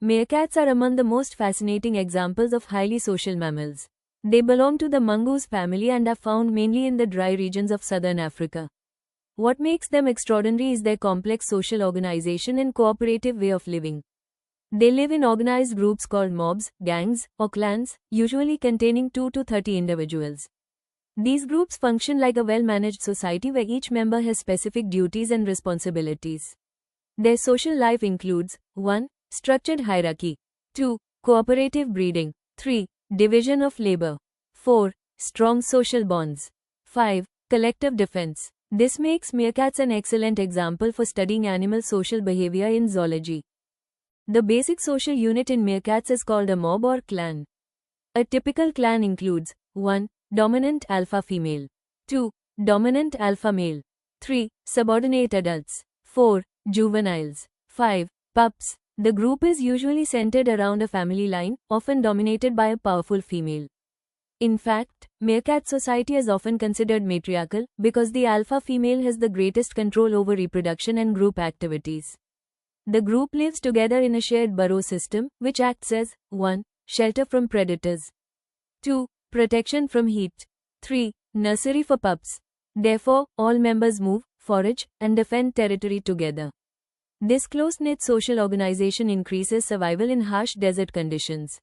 Meerkats are among the most fascinating examples of highly social mammals. They belong to the mongoose family and are found mainly in the dry regions of southern Africa. What makes them extraordinary is their complex social organization and cooperative way of living. They live in organized groups called mobs, gangs, or clans, usually containing 2 to 30 individuals. These groups function like a well-managed society where each member has specific duties and responsibilities. Their social life includes 1. Structured hierarchy. 2. Cooperative breeding. 3. Division of labor. 4. Strong social bonds. 5. Collective defense. This makes meerkats an excellent example for studying animal social behavior in zoology. The basic social unit in meerkats is called a mob or clan. A typical clan includes 1. Dominant alpha female. 2. Dominant alpha male. 3. Subordinate adults. 4. Juveniles. 5. Pups. The group is usually centered around a family line, often dominated by a powerful female. In fact, meerkat society is often considered matriarchal because the alpha female has the greatest control over reproduction and group activities. The group lives together in a shared burrow system, which acts as 1. Shelter from predators. 2. Protection from heat. 3. Nursery for pups. Therefore, all members move, forage, and defend territory together. This close-knit social organization increases survival in harsh desert conditions.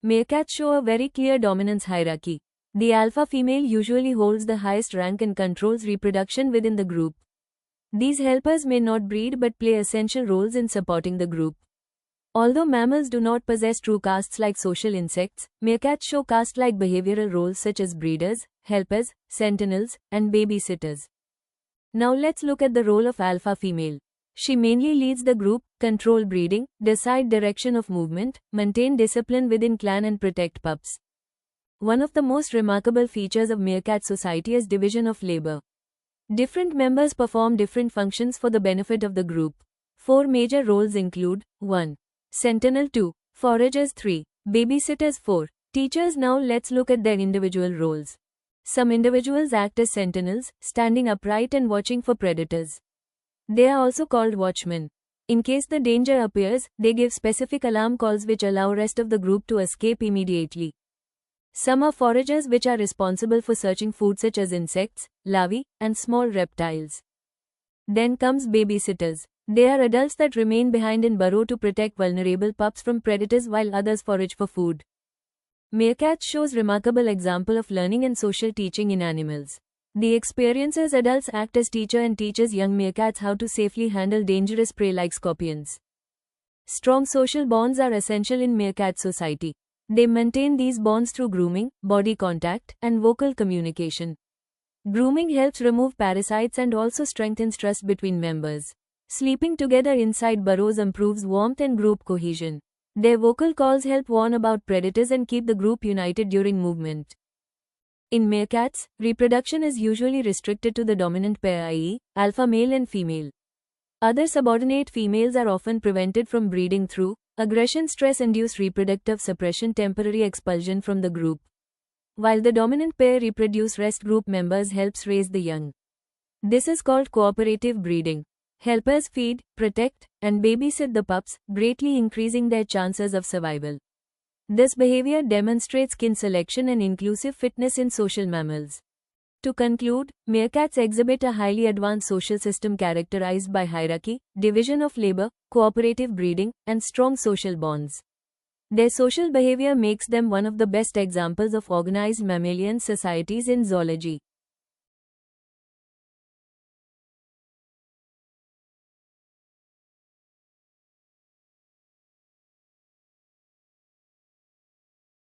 Meerkats show a very clear dominance hierarchy. The alpha female usually holds the highest rank and controls reproduction within the group. These helpers may not breed but play essential roles in supporting the group. Although mammals do not possess true castes like social insects, meerkats show caste-like behavioral roles such as breeders, helpers, sentinels, and babysitters. Now let's look at the role of alpha female. She mainly leads the group, control breeding, decide direction of movement, maintain discipline within clan and protect pups. One of the most remarkable features of meerkat society is division of labor. Different members perform different functions for the benefit of the group. 4 major roles include 1. Sentinel. 2. Foragers. 3. Babysitters. 4. Teachers. Now let's look at their individual roles. Some individuals act as sentinels, standing upright and watching for predators. They are also called watchmen. In case the danger appears, they give specific alarm calls which allow rest of the group to escape immediately. Some are foragers which are responsible for searching food such as insects, larvae, and small reptiles. Then comes babysitters. They are adults that remain behind in burrow to protect vulnerable pups from predators while others forage for food. Meerkat shows remarkable example of learning and social teaching in animals. The experienced adults act as teacher and teaches young meerkats how to safely handle dangerous prey like scorpions. Strong social bonds are essential in meerkat society. They maintain these bonds through grooming, body contact, and vocal communication. Grooming helps remove parasites and also strengthens trust between members. Sleeping together inside burrows improves warmth and group cohesion. Their vocal calls help warn about predators and keep the group united during movement. In meerkats, reproduction is usually restricted to the dominant pair, i.e., alpha male and female. Other subordinate females are often prevented from breeding through aggression, stress-induced reproductive suppression, temporary expulsion from the group. While the dominant pair reproduce, rest group members helps raise the young. This is called cooperative breeding. Helpers feed, protect, and babysit the pups, greatly increasing their chances of survival. This behavior demonstrates kin selection and inclusive fitness in social mammals. To conclude, meerkats exhibit a highly advanced social system characterized by hierarchy, division of labor, cooperative breeding, and strong social bonds. Their social behavior makes them one of the best examples of organized mammalian societies in zoology.